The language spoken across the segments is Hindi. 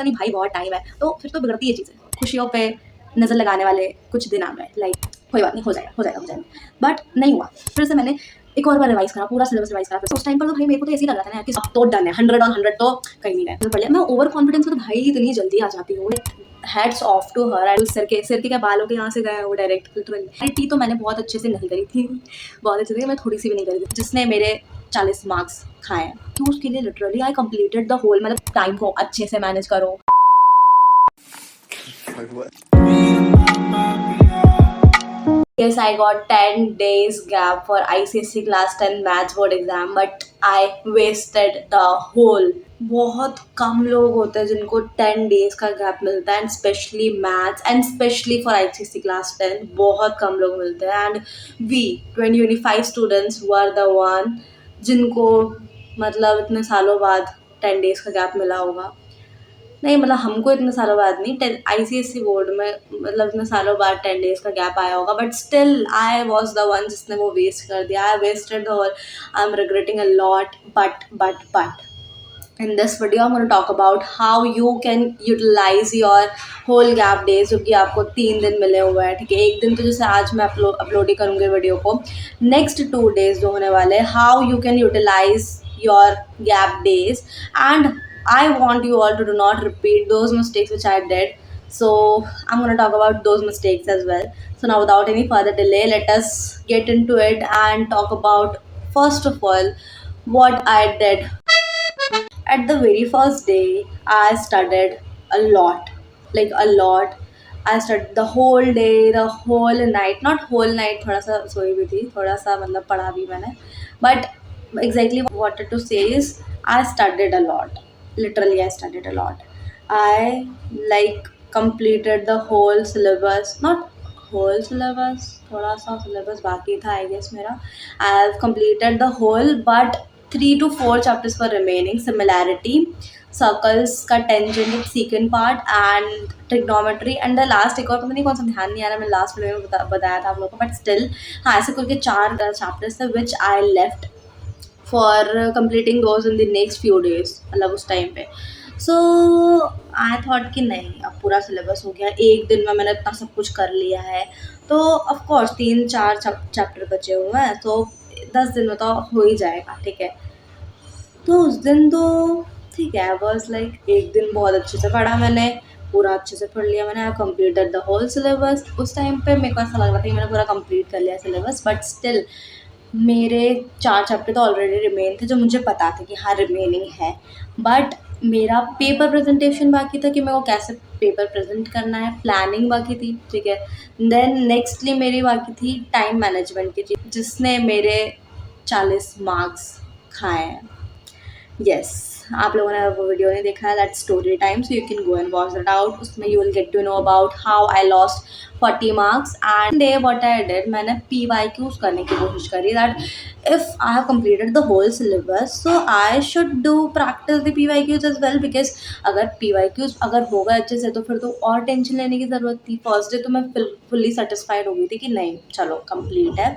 नहीं भाई बहुत टाइम है, तो फिर तो बिगड़ती है चीज़ें। खुशियों पे नज़र लगाने वाले कुछ दिन आ गए, लाइक कोई बात नहीं, हो जाएगा हो जाएगा हो जाएगा, बट नहीं हुआ। फिर से मैंने एक और बार रिवाइज़ करा, पूरा सिलेबस रिवाइज़ करा। फिर उस टाइम पर तो भाई मेरे को तो ऐसे ही लग रहा था ना कि सब तो डन है, 100 ऑन 100 तो कहीं नहीं गए। फिर पढ़ लिया। मैं ओवर कॉन्फिडेंस में तो भाई इतनी जल्दी आ जाती हूँ। Hats off to her. And सिर के क्या बालों के यहाँ से गए वो डायरेक्ट लिटरली। टी तो मैंने बहुत अच्छे से नहीं करी थी, बहुत अच्छे से, मैं थोड़ी सी भी नहीं करी थी, जिसने मेरे 40 मार्क्स खाए हैं। तो उसके लिए literally I completed the whole, मतलब टाइम को अच्छे से मैनेज करो। Yes, I got 10 days gap for ICSE class 10 maths board exam, but I wasted the whole. बहुत कम लोग होते हैं जिनको 10 days का गैप मिलता है, and specially maths and specially for ICSE class 10 बहुत कम लोग मिलते हैं। And we 2025 students were the one जिनको मतलब इतने सालों बाद 10 days का गैप मिला होगा। नहीं मतलब हमको इतने सालों बाद नहीं, ICSE बोर्ड में मतलब इतने सालों बाद 10 डेज का गैप आया होगा, but still I was the one जिसने वो वेस्ट कर दिया। I wasted the whole, I am regretting a lot, but in this video I'm going to talk about how you can utilize your whole gap days, जो कि आपको 3 दिन मिले हुए हैं, ठीक है। एक दिन तो जैसे आज मैं अपलोड ही करूँगी वीडियो को, नेक्स्ट 2 days जो होने वाले, how you can utilize your gap days, and I want you all to do not repeat those mistakes which I did. So I'm going to talk about those mistakes as well. So now without any further delay, let us get into it and talk about, first of all, what I did. At the very first day, I studied a lot, like a lot. I studied the whole day, the whole night, not whole night, थोड़ा सा सोई भी थी, थोड़ा सा मतलब पढ़ा भी मैंने, but exactly what I wanted to say is I studied a lot. Literally, I studied a lot. I like completed the whole syllabus, not whole syllabus, थोड़ा सा syllabus बाकी था I guess मेरा. I have completed the whole, but 3 to 4 chapters were remaining. Similarity, circles का tangent secant part, and trigonometry, and the last एक और पता नहीं कौन सा ध्यान नहीं आ रहा, मैं लास्ट वीडियो में बताया था आप लोगों को, बट स्टिल हाँ ऐसे करके 4 चैप्टर्स थे which I left for completing those in the next few days, मतलब उस टाइम पे। सो आई थॉट कि नहीं अब पूरा सिलेबस हो गया, एक दिन में मैंने इतना सब कुछ कर लिया है, तो ऑफकोर्स 3-4 चैप्टर बचे हुए हैं, तो 10 दिन में तो हो ही जाएगा, ठीक है। तो उस दिन तो ठीक है, बस लाइक एक दिन बहुत अच्छे से पढ़ा मैंने, पूरा अच्छे से पढ़ लिया मैंने, I completed the whole syllabus. उस टाइम पे मेरे को ऐसा लग रहा था कि मैंने पूरा कंप्लीट कर लिया सिलेबस, बट स्टिल मेरे 4 चैप्टर तो ऑलरेडी रिमेन थे जो मुझे पता था कि हाँ रिमेनिंग है, बट मेरा पेपर प्रेजेंटेशन बाकी था कि मेरे को कैसे पेपर प्रेजेंट करना है, प्लानिंग बाकी थी, ठीक है। देन नेक्स्टली मेरी बाकी थी टाइम मैनेजमेंट की चीज़, जिसने मेरे 40 मार्क्स खाए हैं। यस, आप लोगों ने वो वीडियो नहीं देखा है, that story time, so you can go and watch that out. उसमें you will get to know about how I lost 40 marks and they what I did. मैंने PYQs करने की कोशिश करी, that if I have completed the whole syllabus so I should do practice the PYQs as well, because अगर PYQs अगर होगा अच्छे से तो फिर तो और टेंशन लेने की ज़रूरत थी। फर्स्ट डे तो मैं फुल्ली सेटिस्फाइड हो गई थी कि नहीं चलो कंप्लीट है,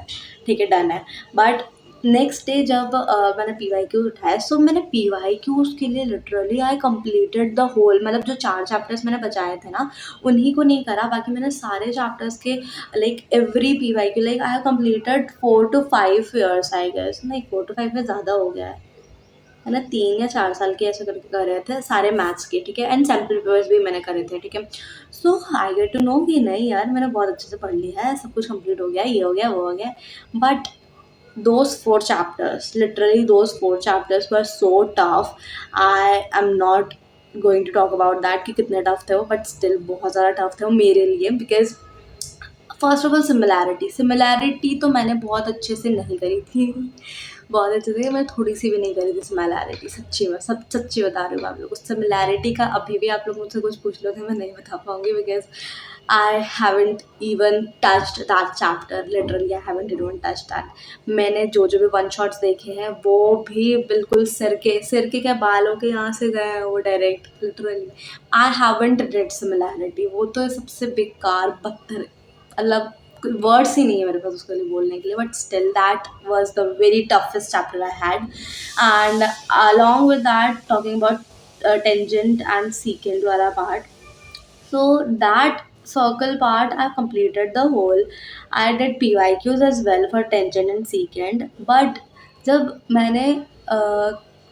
ठीक है, डन है, बट नेक्स्ट डे जब मैंने PYQ उठाया, सो मैंने PYQs के लिए literally I completed the whole, मतलब जो 4 चैप्टर्स मैंने बचाए थे ना उन्हीं को नहीं करा, बाकी मैंने सारे चैप्टर्स के like every PYQ like I have completed 4 to 5 years I guess, नहीं 4 to 5 में ज़्यादा हो गया है ना, 3 या 4 साल के ऐसे करके कर रहे थे सारे मैथ्स के, ठीक है, एंड सैम्पल पेपर्स भी मैंने करे थे, ठीक है। सो आई गेट टू नो कि नहीं यार मैंने बहुत अच्छे से पढ़ लिया है, सब कुछ कंप्लीट हो गया, ये हो गया वो हो गया, but those 4 chapters, literally those 4 chapters were so tough. I am not going to talk about that कि कितने tough थे वो, but still बहुत ज़्यादा tough थे वो मेरे लिए, because first of all similarity तो मैंने बहुत अच्छे से नहीं करी थी, बहुत अच्छे से मैं थोड़ी सी भी नहीं करी थी सिमिलैरिटी, सच्ची बता रही हूँ आप लोगों को। सिमिलैरिटी का अभी भी आप लोग मुझसे कुछ पूछ लो थे मैं नहीं बता पाऊँगी, because I haven't even touched that chapter, literally I haven't even touched that. मैंने जो भी वन शॉट्स देखे हैं वो भी बिल्कुल सिर के क्या बालों के यहाँ से गए हैं वो direct, literally I haven't red similarity, वो तो सबसे बेकार बदतर, मतलब वर्ड्स ही नहीं है मेरे पास उसके लिए बोलने के लिए, but still that was the very toughest chapter I had. And along with that talking about tangent and सीकेंड वाला part. So that circle part I completed the whole. I did PYQs as well for tangent and secant. But जब मैंने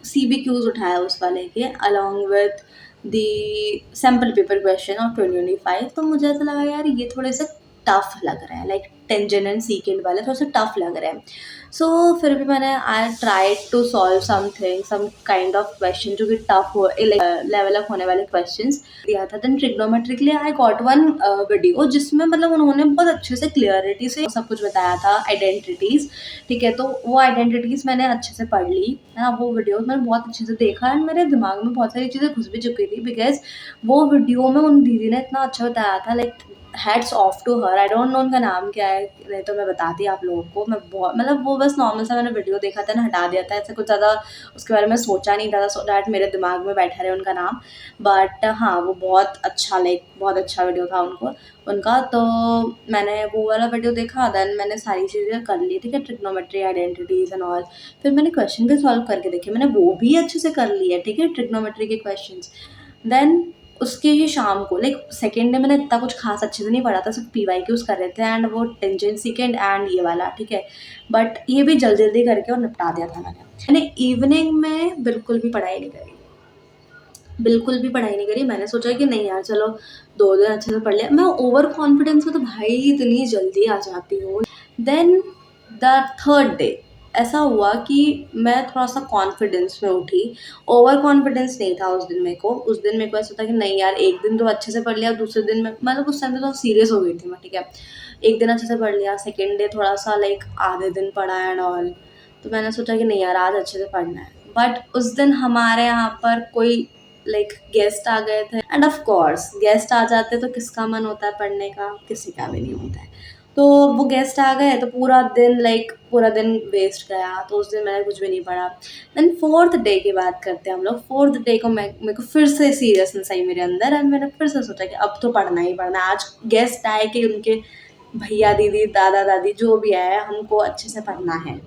सी बी क्यूज उठाया उस वाले के along with the sample paper question of 2025, तो मुझे ऐसा लगा यार ये थोड़े से टफ लग रहा है, लाइक टेंजेंट एंड सीकेंट वाले थोड़े से टफ लग रहे हैं. सो फिर भी मैंने I tried to solve something some kind of question जो कि टफ हो, लेवल अप होने वाले क्वेश्चंस दिया था. देन ट्रिग्नोमेट्री के लिए आई गॉट वन वीडियो जिसमें मतलब उन्होंने बहुत अच्छे से क्लियरिटी से सब कुछ बताया था, आइडेंटिटीज. ठीक है, तो वो आइडेंटिटीज मैंने अच्छे से पढ़ ली है ना. वो वीडियो मैंने बहुत अच्छे से देखा एंड मेरे दिमाग में बहुत सारी चीज़ें घुस भी चुकी थी, बिकॉज वो वीडियो में उन दीदी ने इतना अच्छा बताया था. Like hats off to her. I don't know उनका नाम क्या है, नहीं तो मैं बताती आप लोगों को. मैं बहुत मतलब वो बस नॉर्मल सा मैंने वीडियो देखा था ना, हटा दिया था, ऐसे कुछ ज़्यादा उसके बारे में सोचा नहीं था, सो डैट मेरे दिमाग में बैठा रहे उनका नाम. बट हाँ, वो बहुत अच्छा, लाइक बहुत अच्छा वीडियो था उनका. तो मैंने वो वाला वीडियो देखा, देन मैंने सारी चीज़ें कर ली. ठीक है, ट्रिग्नोमेट्री, आइडेंटिटीज एंड ऑल. फिर मैंने क्वेश्चन भी सॉल्व करके देखे, मैंने वो भी अच्छे से कर लिए. ठीक है, ट्रिग्नोमेट्री के क्वेश्चन. देन उसके ही शाम को, लाइक सेकेंड डे मैंने इतना कुछ खास अच्छे से नहीं पढ़ा था, सिर्फ PYQs कर रहे थे एंड वो टेंजेंट सेकेंड एंड ये वाला. ठीक है, बट ये भी जल्दी जल्दी करके और निपटा दिया था मैंने इवनिंग में बिल्कुल भी पढ़ाई नहीं करी, बिल्कुल भी पढ़ाई नहीं करी. मैंने सोचा कि नहीं यार चलो 2 दिन अच्छे से पढ़ लिया. मैं ओवर कॉन्फिडेंस में तो भाई इतनी जल्दी आ जाती हूँ. देन द थर्ड डे ऐसा हुआ कि मैं थोड़ा सा कॉन्फिडेंस में उठी. ओवर कॉन्फिडेंस नहीं था उस दिन मेरे को. उस दिन मेरे को ऐसा था कि नहीं यार, एक दिन तो अच्छे से पढ़ लिया, दूसरे दिन में मतलब उस टाइम पे तो सीरियस हो गई थी मैं. ठीक है, एक दिन अच्छे से पढ़ लिया, सेकेंड डे थोड़ा सा लाइक आधे दिन पढ़ा एंड ऑल. तो मैंने सोचा कि नहीं यार आज अच्छे से पढ़ना है. बट उस दिन हमारे यहाँ पर कोई लाइक गेस्ट आ गए थे एंड ऑफ कोर्स गेस्ट आ जाते तो किसका मन होता है पढ़ने का, किसी का भी नहीं होता है. तो वो गेस्ट आ गए तो पूरा दिन वेस्ट गया. तो उस दिन मैंने कुछ भी नहीं पढ़ा. देन फोर्थ डे की बात करते हैं हम लोग. फोर्थ डे को मेरे को फिर से सीरियसनेस आई मेरे अंदर एंड मैंने फिर से सोचा कि अब तो पढ़ना ही पढ़ना है. आज गेस्ट आए कि उनके भैया दीदी दादा दादी जो भी आए, हमको अच्छे से पढ़ना है.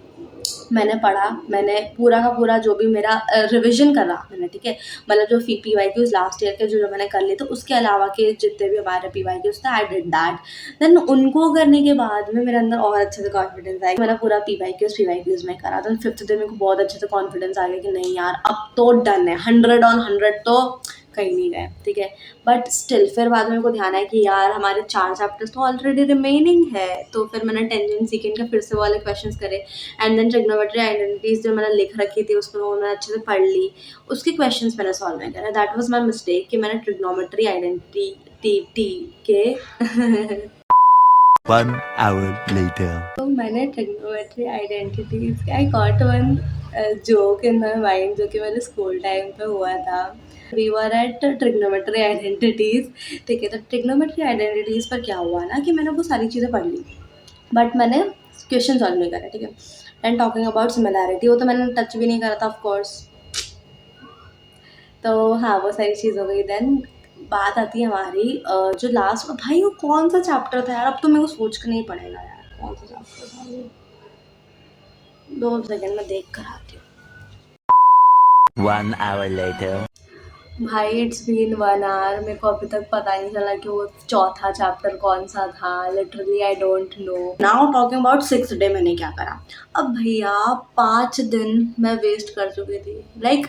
मैंने पढ़ा, मैंने पूरा का पूरा जो भी मेरा रिवीजन करा मैंने. ठीक है, मतलब जो PYQs लास्ट ईयर के जो मैंने कर लिए, तो उसके अलावा के जितने भी हमारे PYQs थे आई डिड दैट. देन उनको करने के बाद में मेरे अंदर और अच्छे से कॉन्फिडेंस आया. मैंने पूरा PYQs में करा. देन फिफ्थ डे मेरे को बहुत अच्छे से कॉन्फिडेंस आ गया कि नहीं यार अब तो डन है, 100 तो कहीं नहीं गए. ठीक है, बट स्टिल फिर बाद में मेरे को ध्यान आया कि यार हमारे 4 चैप्टर्स तो ऑलरेडी रिमेनिंग है. तो फिर मैंने टेंजेंट सीकेंट का फिर से वाले क्वेश्चंस करे एंड देन ट्रिग्नोमेट्री आइडेंटिटीज जो मैंने लिख रखी थी उसको मैंने अच्छे से पढ़ ली. उसके क्वेश्चंस मैंने सॉल्व नहीं करे. दैट वाज माय मिस्टेक कि मैंने ट्रिग्नोमेट्री आइडेंटिटी के 1 hour later. तो मैंने trigonometry identities I got one joke in my mind जो कि मेरे स्कूल टाइम पे हुआ था. We were at trigonometry identities. ठीक है, तो ट्रिग्नोमेट्री आइडेंटिटीज पर क्या हुआ ना कि मैंने वो सारी चीज़ें पढ़ ली बट मैंने क्वेश्चन सॉल्व नहीं करा. ठीक है, एंड टॉकिंग अबाउट सिमिलैरिटी, वो तो मैंने टच भी नहीं करा था ऑफ कोर्स. तो हाँ, वो सारी चीज़ हो गई. देन बात आती है हमारी जो लास्ट, भाई वो कौन सा चैप्टर था यार, अब तो मेरे को सोच के नहीं पड़ेगा यार कौन सा चैप्टर था वो. 2 सेकेंड में देख कर आती हूँ. 1 hour later. भाई इट्स बीन 1 hour, मेरे को अभी तक पता नहीं चला कि वो चौथा चैप्टर कौन सा था. Literally I don't no. Now talking about 6th day मैंने क्या करा. अब भैया 5 दिन मैं वेस्ट कर चुकी थी. लाइक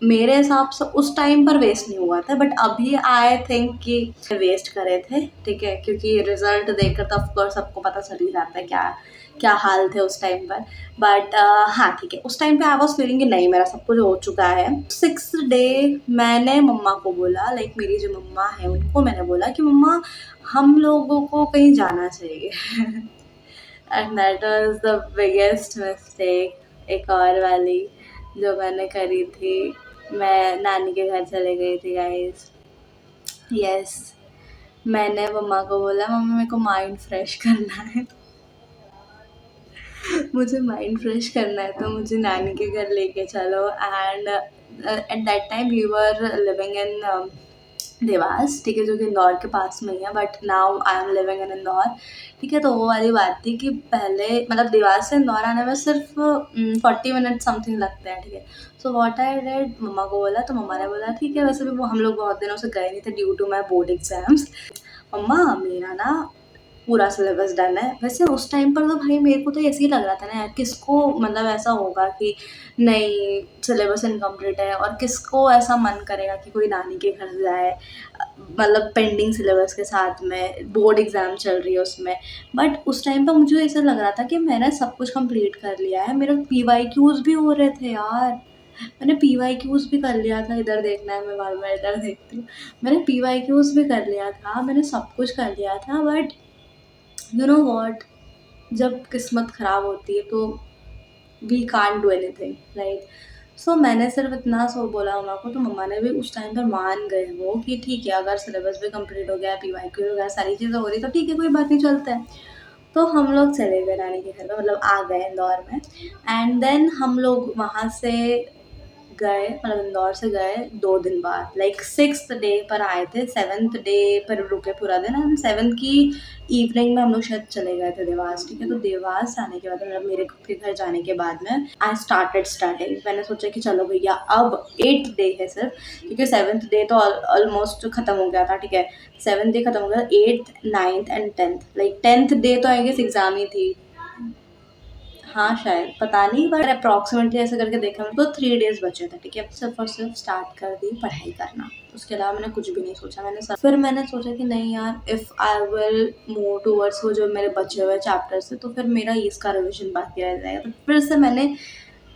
मेरे हिसाब से उस टाइम पर वेस्ट नहीं हुआ था बट अभी आई थिंक कि वेस्ट करे थे. ठीक है, क्योंकि रिजल्ट देखकर तो ऑफकोर्स सबको पता चल ही जाता है क्या क्या हाल थे उस टाइम पर. बट हाँ ठीक है, उस टाइम पे आई वॉज फीलिंग कि नहीं मेरा सब कुछ हो चुका है. 6th डे मैंने मम्मा को बोला, लाइक मेरी जो मम्मा है उनको मैंने बोला कि मम्मा हम लोगों को कहीं जाना चाहिए. And that was the biggest mistake. एक और वाली जो मैंने करी थी, मैं नानी के घर चले गई थी गाइस. यस, मैंने मम्मा को बोला मम्मा मेरे को माइंड फ्रेश करना है. मुझे माइंड फ्रेश करना है तो मुझे नानी के घर लेके चलो. And at that time we were living in Dewas, ठीक है, जो कि इंदौर के पास में ही है, but now I am living in Indore, ठीक है। तो वो वाली बात थी कि पहले मतलब देवास से इंदौर आने में सिर्फ 40 मिनट समथिंग लगते हैं, ठीक है। सो व्हाट आई डिड, मम्मा को बोला तो मम्मा ने बोला ठीक है, वैसे भी वो हम लोग बहुत दिनों से गए नहीं थे due to my board exams. मम्मा मेरा ना पूरा सिलेबस डन है। वैसे उस टाइम पर तो भाई मेरे को तो ऐसे ही लग रहा था ना यार, किसको मतलब ऐसा होगा कि नहीं सिलेबस इनकम्प्लीट है, और किसको ऐसा मन करेगा कि कोई नानी के घर जाए, मतलब पेंडिंग सिलेबस के साथ में बोर्ड एग्ज़ाम चल रही है उसमें। बट उस टाइम पर मुझे ऐसा लग रहा था कि मैंने सब कुछ कंप्लीट कर लिया है, मेरे पीवाईक्यूज़ भी हो रहे थे यार। मैंने पीवाईक्यूज़ भी कर लिया था, इधर देखना है मैं बार-बार इधर देखती हूँ। मैंने पीवाईक्यूज़ भी कर लिया था, मैंने सब कुछ कर लिया था, बट यू नो व्हाट, जब किस्मत ख़राब होती है तो we can't do anything, right. So मैंने सिर्फ इतना सो बोला मम्मा को, तो मम्मा ने भी उस टाइम पर मान गए वो कि ठीक है, अगर सिलेबस भी कंप्लीट हो गया, पीवाईक्यू हो गया, सारी चीज़ें हो रही तो ठीक है, कोई बात नहीं, चलता है। तो हम लोग चले गए नानी के घर में, मतलब आ गए इंदौर में। एंड देन हम लोग वहाँ से गए, मतलब इंदौर से गए 2 दिन बाद, लाइक 6th डे पर आए थे, 7th डे पर रुके पूरा दिन, एंड 7th की इवनिंग में हम लोग शायद चले गए थे देवास, ठीक है। तो देवास आने के बाद, मतलब मेरे के घर जाने के बाद में आई स्टार्टिंग, मैंने सोचा कि चलो भैया अब 8th डे है सिर्फ, क्योंकि 7th डे तो ऑलमोस्ट खत्म हो गया था, ठीक है। 7th डे खत्म हो गया, 8th 9th and 10th, like 10th day तो आई गेस एग्जाम ही थी, हाँ शायद, पता नहीं, बट अप्रॉक्सीमेटली ऐसे करके देखा तो 3 डेज़ बचे थे, ठीक है। सिर्फ और सिर्फ स्टार्ट कर दी पढ़ाई करना, उसके अलावा मैंने कुछ भी नहीं सोचा। फिर मैंने सोचा कि नहीं यार, if I will move towards वो जो मेरे बचे हुए चैप्टर्स थे, तो फिर मेरा इसका रिविजन बाकी रह जाएगा। तो फिर से मैंने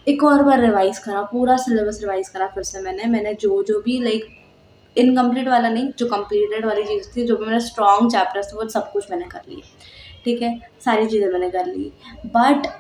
एक और बार रिवाइज़ करा, पूरा सिलेबस रिवाइज़ करा फिर से मैंने जो भी लाइक इनकम्प्लीट वाला नहीं, जो कंप्लीटेड वाली चीज़ थी, जो भी मेरा स्ट्रॉन्ग चैप्टर्स थे, वो सब कुछ मैंने कर लिए, ठीक है। सारी चीज़ें मैंने कर ली, बट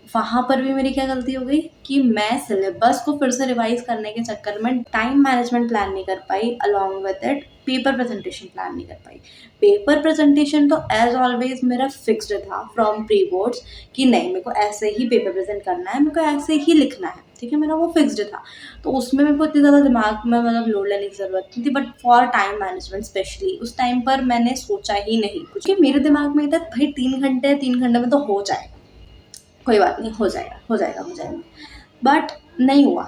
वहाँ पर भी मेरी क्या गलती हो गई कि मैं सिलेबस को फिर से रिवाइज़ करने के चक्कर में टाइम मैनेजमेंट प्लान नहीं कर पाई, along with it paper presentation plan नहीं कर पाई। पेपर प्रेजेंटेशन तो एज़ ऑलवेज़ मेरा फिक्स्ड था फ्रॉम प्री बोर्ड्स कि नहीं, मेरे को ऐसे ही पेपर प्रेजेंट करना है, मेरे को ऐसे ही लिखना है, ठीक है, मेरा वो फिक्स्ड था। तो उसमें मेरे को इतनी ज़्यादा दिमाग में मतलब लोड लेने की ज़रूरत नहीं थी, but for time management specially उस टाइम पर मैंने सोचा ही नहीं कुछ, कि मेरे दिमाग में था भाई 3 घंटे में तो हो जाएगा, कोई बात नहीं, हो जाएगा, हो जाएगा, हो जाएगा। बट नहीं हुआ,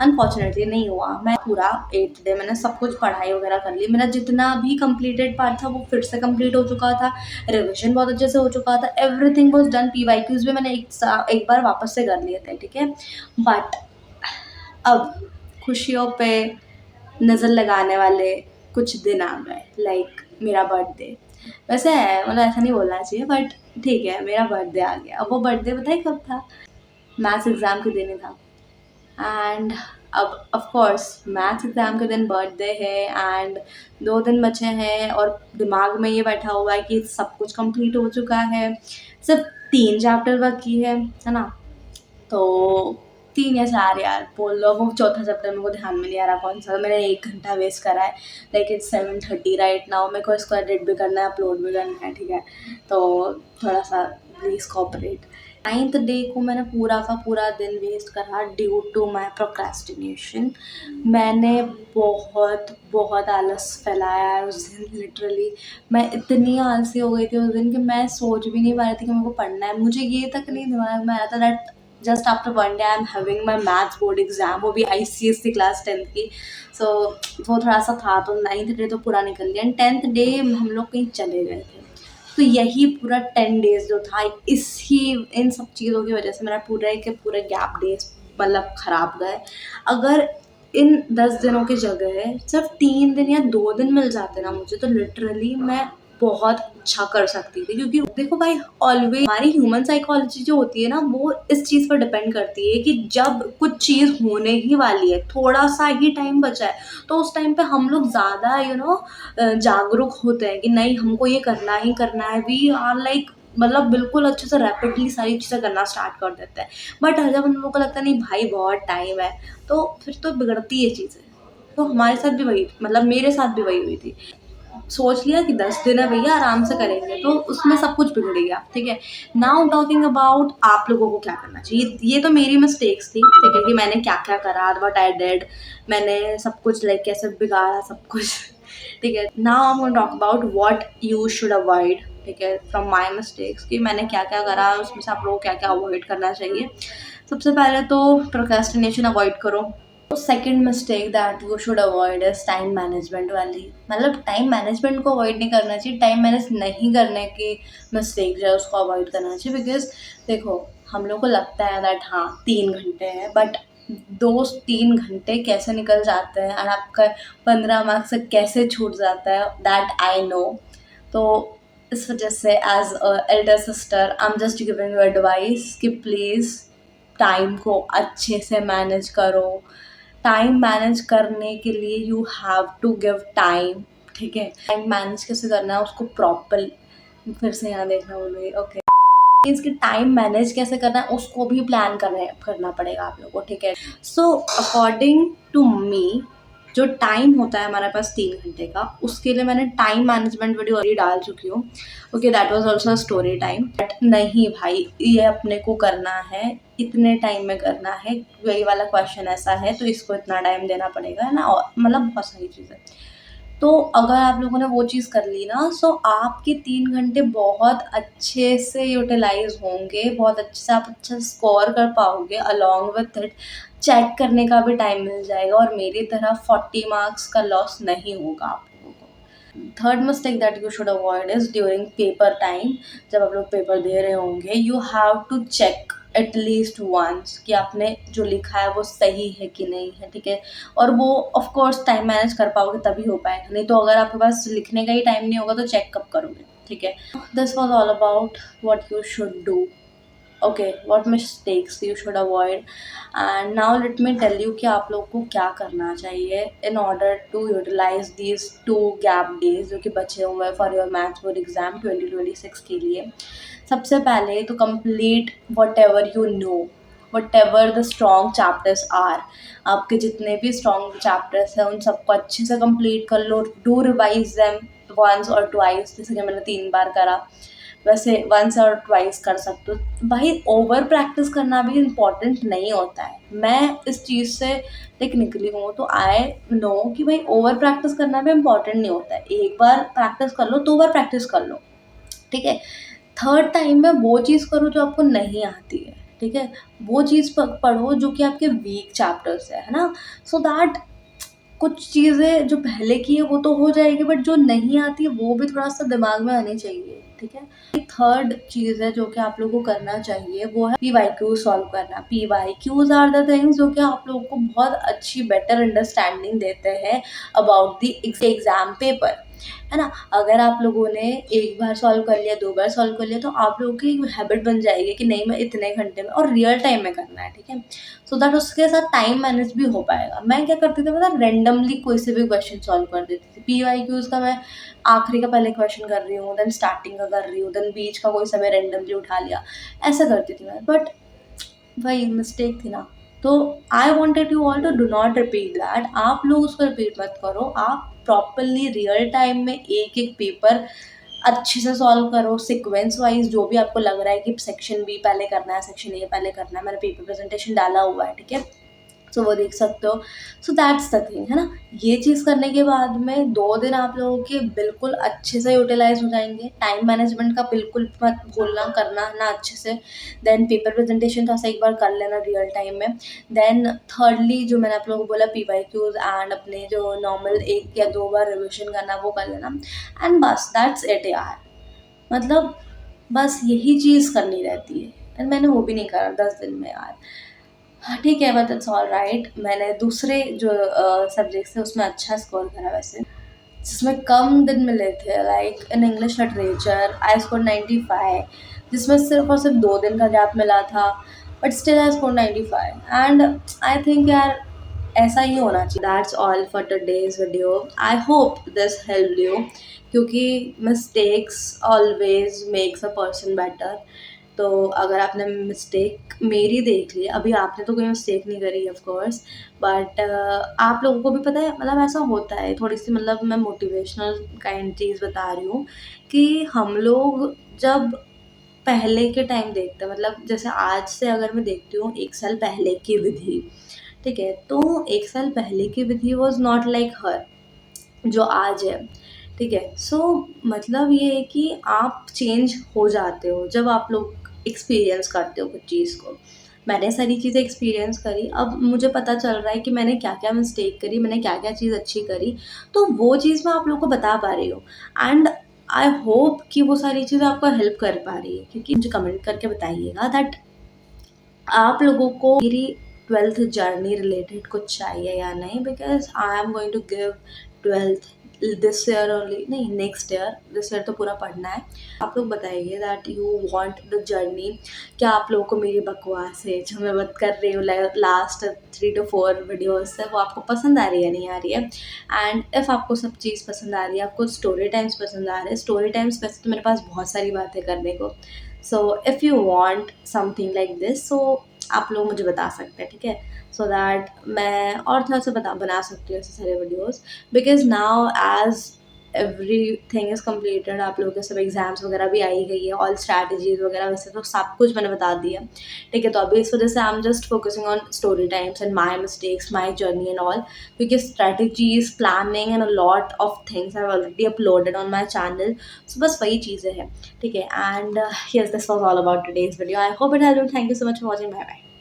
अनफॉर्चुनेटली नहीं हुआ। मैं पूरा 8th डे मैंने सब कुछ पढ़ाई वगैरह कर ली, मेरा जितना भी कंप्लीटेड पार्ट था वो फिर से कंप्लीट हो चुका था, रिविजन बहुत अच्छे से हो चुका था, एवरीथिंग वाज डन। पीवाईक्यूज भी मैंने एक बार वापस से कर लिए थे, ठीक है। बट अब खुशियों पे नज़र लगाने वाले कुछ दिन आ गए, लाइक मेरा बर्थडे। वैसे है, मतलब ऐसा नहीं बोलना चाहिए, बट ठीक है, मेरा बर्थडे आ गया। अब वो बर्थडे पता है कब था? मैथ्स एग्ज़ाम के दिन ही था। एंड अब ऑफ कोर्स मैथ्स एग्ज़ाम के दिन बर्थडे है, एंड 2 दिन बचे हैं, और दिमाग में ये बैठा हुआ है कि सब कुछ कंप्लीट हो चुका है, सिर्फ 3 चैप्टर बाकी है ना। तो 3 या 4 यार बोल लो, वो चौथा चैप्टर मेरे को ध्यान में नहीं आ रहा कौन सा, मैंने 1 घंटा वेस्ट करा है, लाइक इट्स 7:30 राइट नाउ, मेरे को इसको एडिट भी करना है, अपलोड भी करना है, ठीक है। तो थोड़ा सा प्लीज़ कोऑपरेट। 9th डे को मैंने पूरा का पूरा दिन वेस्ट करा ड्यू टू माई प्रोक्रेस्टिनेशन। मैंने बहुत बहुत आलस फैलाया है उस दिन, लिटरली मैं इतनी आलसी हो गई थी उस दिन कि मैं सोच भी नहीं पा रही थी कि मेरे को पढ़ना है। मुझे ये तक नहीं दिमाग में आया था that just after 1 day I am having my maths board exam, वो भी ICSE क्लास 10th की। सो वो थोड़ा सा था, तो 9th डे तो पूरा निकल गया, एंड 10th डे हम लोग कहीं चले गए थे। तो यही पूरा 10 डेज़ जो था, इन सब चीज़ों की वजह से मेरा पूरे के पूरे गैप डेज मतलब ख़राब गए। अगर इन 10 दिनों की जगह सिर्फ 3 दिन या 2 दिन मिल जाते ना मुझे, तो लिटरली मैं बहुत अच्छा कर सकती थी। क्योंकि देखो भाई, ऑलवेज हमारी ह्यूमन साइकोलॉजी जो होती है ना, वो इस चीज़ पर डिपेंड करती है कि जब कुछ चीज़ होने ही वाली है, थोड़ा सा ही टाइम बचा है, तो उस टाइम पे हम लोग ज़्यादा जागरूक होते हैं कि नहीं, हमको ये करना ही करना है। वी आर लाइक मतलब बिल्कुल अच्छे से रैपिडली सारी चीज़ें करना स्टार्ट कर देते हैं। बट जब हम लोगों को लगता है नहीं भाई बहुत टाइम है, तो फिर तो बिगड़ती है चीज़ें। तो हमारे साथ भी वही, मतलब मेरे साथ भी वही हुई थी। सोच लिया कि 10 दिन है भैया आराम से करेंगे, तो उसमें सब कुछ बिगड़ गया, ठीक है। नाउ टॉकिंग अबाउट आप लोगों को क्या करना चाहिए, ये तो मेरी मिस्टेक्स थी, ठीक है, कि मैंने क्या क्या करा, व्हाट आई डिड, मैंने सब कुछ लाइक कैसे बिगाड़ा सब कुछ ठीक है। Now I am talk about what you should avoid, ठीक है, फ्रॉम माई मिस्टेक्स, कि मैंने क्या क्या करा, उसमें से आप लोगों को क्या क्या अवॉइड करना चाहिए। सबसे पहले तो प्रोक्रेस्टिनेशन अवॉइड करो। Second mistake that you should avoid is time management वाली, मतलब टाइम मैनेजमेंट को अवॉइड नहीं करना चाहिए, टाइम मैनेज नहीं करने की मिस्टेक जो है उसको अवॉइड करना चाहिए। बिकॉज देखो, हम लोग को लगता है दैट हाँ 3 घंटे हैं, बट 2-3 घंटे कैसे निकल जाते हैं और आपका 15 मार्क्स से कैसे छूट जाता है, दैट आई नो। तो इस वजह से as elder sister I am just giving you advice कि प्लीज़ टाइम को अच्छे से मैनेज करो। टाइम मैनेज करने के लिए you have to give time, ठीक है। टाइम मैनेज कैसे करना है उसको प्रॉपर, फिर से यहाँ देखना बोलूँगी, ओके, मीन्स कि टाइम मैनेज कैसे करना है उसको भी प्लान करना पड़ेगा आप लोगों को, ठीक है। सो अकॉर्डिंग टू मी, जो टाइम होता है हमारे पास 3 घंटे का, उसके लिए मैंने टाइम मैनेजमेंट वीडियो अभी डाल चुकी हूँ। Okay, that was also story time, but नहीं भाई, ये अपने को करना है, इतने टाइम में करना है, वही वाला क्वेश्चन ऐसा है तो इसको इतना टाइम देना पड़ेगा, है ना, और मतलब बहुत सारी चीज़ें। तो अगर आप लोगों ने वो चीज़ कर ली ना, सो आपके 3 घंटे बहुत अच्छे से यूटिलाइज होंगे, बहुत अच्छे से आप अच्छा स्कोर कर पाओगे, अलॉन्ग विथ इट चेक करने का भी टाइम मिल जाएगा, और मेरी तरह 40 मार्क्स का लॉस नहीं होगा आप लोगों को। Third mistake that you should avoid is during paper time, जब आप लोग पेपर दे रहे होंगे, you have to check at least once कि आपने जो लिखा है वो सही है कि नहीं है, ठीक है। और वो ऑफ कोर्स टाइम मैनेज कर पाओगे तभी हो पाएगा, नहीं तो अगर आपके पास लिखने का ही टाइम नहीं होगा तो चेक कब करोगे, ठीक है। This was all about what you should do, okay, what mistakes you should avoid, and now let me tell you कि आप लोग को क्या करना चाहिए in order to utilise these 2 gap days जो कि बचे हुए हैं for your maths board exam 2026 के लिए। सबसे पहले तो complete whatever you know, whatever the strong chapters are, आपके जितने भी स्ट्रॉन्ग चैप्टर्स हैं उन सबको अच्छे से कंप्लीट कर लो। डू रिवाइज देम वंस और ट्वाइस, जैसे कि मैंने 3 बार करा, वैसे वंस और ट्वाइस कर सकते हो भाई। ओवर प्रैक्टिस करना भी इम्पॉर्टेंट नहीं होता है, मैं इस चीज़ से लाइक निकली हूँ, तो आई नो कि भाई ओवर प्रैक्टिस करना भी इम्पॉर्टेंट नहीं होता है, एक बार प्रैक्टिस कर लो, 2 बार प्रैक्टिस कर लो, ठीक है। थर्ड टाइम में वो चीज़ करो जो आपको नहीं आती है, ठीक है, वो चीज़ पढ़ो जो कि आपके वीक चैप्टर्स है ना, सो दैट कुछ चीज़ें जो पहले की है वो तो हो जाएगी, बट जो नहीं आती है वो भी थोड़ा सा दिमाग में आनी चाहिए, ठीक है। थर्ड चीज़ है जो कि आप लोगों को करना चाहिए वो है PYQ सॉल्व करना। PYQs आर द थिंग्स जो कि आप लोगों को बहुत अच्छी बेटर अंडरस्टैंडिंग देते हैं अबाउट द एग्जाम पेपर, है ना। अगर आप लोगों ने एक बार सॉल्व कर लिया, 2 बार सॉल्व कर लिया, तो आप लोगों की एक हैबिट बन जाएगी कि नहीं मैं इतने घंटे में और रियल टाइम में करना है, ठीक है। सो दैट उसके साथ टाइम मैनेज भी हो पाएगा। मैं क्या करती थी पता, रैंडमली कोई से भी क्वेश्चन सॉल्व कर देती थी। PYQs का मैं आखिरी का पहले क्वेश्चन कर रही हूँ, देन स्टार्टिंग का कर रही हूँ, देन बीच का कोई समय रैंडमली उठा लिया, ऐसा करती थी मैं, बट वही मिस्टेक थी ना। तो I wanted you all to do not repeat that, आप लोग उसको रिपीट मत करो, आप प्रॉपरली रियल टाइम में एक एक पेपर अच्छे से सॉल्व करो, सीक्वेंस वाइज जो भी आपको लग रहा है कि सेक्शन बी पहले करना है, सेक्शन ए पहले करना है, मैंने पेपर प्रेजेंटेशन डाला हुआ है, ठीक है, सो वो देख सकते हो। सो दैट्स द थिंग, है ना। ये चीज़ करने के बाद में 2 दिन आप लोगों के बिल्कुल अच्छे से यूटिलाइज हो जाएंगे। टाइम मैनेजमेंट का बिल्कुल मत भूलना, करना ना अच्छे से। देन पेपर प्रेजेंटेशन थोड़ा सा एक बार कर लेना रियल टाइम में। देन थर्डली जो मैंने आप लोगों को बोला PYQs एंड अपने जो नॉर्मल 1 या 2 बार रिविजन करना वो कर लेना, एंड बस दैट्स इट यार। मतलब बस यही चीज़ करनी रहती है, एंड मैंने वो भी नहीं करा 10 दिन में यार। हाँ ठीक है, बट इट्स ऑल राइट। मैंने दूसरे जो सब्जेक्ट्स थे उसमें अच्छा स्कोर करा वैसे, जिसमें कम दिन मिले थे, like in English literature I score 95, जिसमें सिर्फ और सिर्फ 2 दिन का गैप मिला था, but still I score 95, and I think यार ऐसा ही होना चाहिए। That's all for today's video, I hope this help you, क्योंकि mistakes always makes a person better, तो अगर आपने मिस्टेक मेरी देख ली, अभी आपने तो कोई मिस्टेक नहीं करी ऑफ कोर्स, बट आप लोगों को भी पता है, मतलब ऐसा होता है थोड़ी-सी, मतलब मैं मोटिवेशनल काइंड चीज़ बता रही हूँ कि हम लोग जब पहले के टाइम देखते हैं, मतलब जैसे आज से अगर मैं देखती हूँ 1 साल पहले की विधि, ठीक है? तो 1 साल पहले की विधि वाज़ नॉट लाइक हर, जो आज है, ठीक है? सो मतलब ये है कि आप चेंज हो जाते हो जब आप लोग एक्सपीरियंस करते हो कुछ चीज़ को। मैंने सारी चीज़ें एक्सपीरियंस करी, अब मुझे पता चल रहा है कि मैंने क्या-क्या मिस्टेक करी, मैंने क्या-क्या चीज़ अच्छी करी, तो वो चीज़ मैं आप लोगों को बता पा रही हूँ। एंड आई होप कि वो सारी चीज़ें आपको हेल्प कर पा रही है, क्योंकि मुझे कमेंट करके बताइएगा दैट आप लोगों को मेरी 12th जर्नी रिलेटेड कुछ चाहिए या नहीं, because I am going to give 12th this year only, नहीं नेक्स्ट ईयर, दिस ईयर तो पूरा पढ़ना है। आप लोग बताइए that you want the journey, क्या आप लोगों को मेरी बकवास है जो मैं बात कर रही हूँ लास्ट 3 टू 4 वीडियोज़ से, वो आपको पसंद आ रही है, नहीं आ रही है? एंड इफ़ आपको सब चीज़ पसंद आ रही है, आपको स्टोरी टाइम्स पसंद आ रहे हैं, स्टोरी टाइम्स वैसे तो मेरे पास बहुत सारी बातें करने को, so if you want something like this, so आप लोग मुझे बता सकते हैं, ठीक है? सो दैट मैं और थोड़ा सा बना सकती हूँ ऐसे सारे videos, because now as everything is completed, आप लोगों के सब एग्ज़ाम्स वगैरह भी आ ही गई है, ऑल स्ट्रैटेजीज़ वगैरह वैसे तो सब कुछ मैंने बता दिया, ठीक है? तो अभी इस वजह से I am just focusing on story times and my mistakes, my journey and all, क्योंकि strategies, planning and a lot of things I have already uploaded on my channel, so बस वही चीज़ें हैं, ठीक है? And yes, this was all about today's video. I hope it helped you. Thank you so much for watching. Bye bye.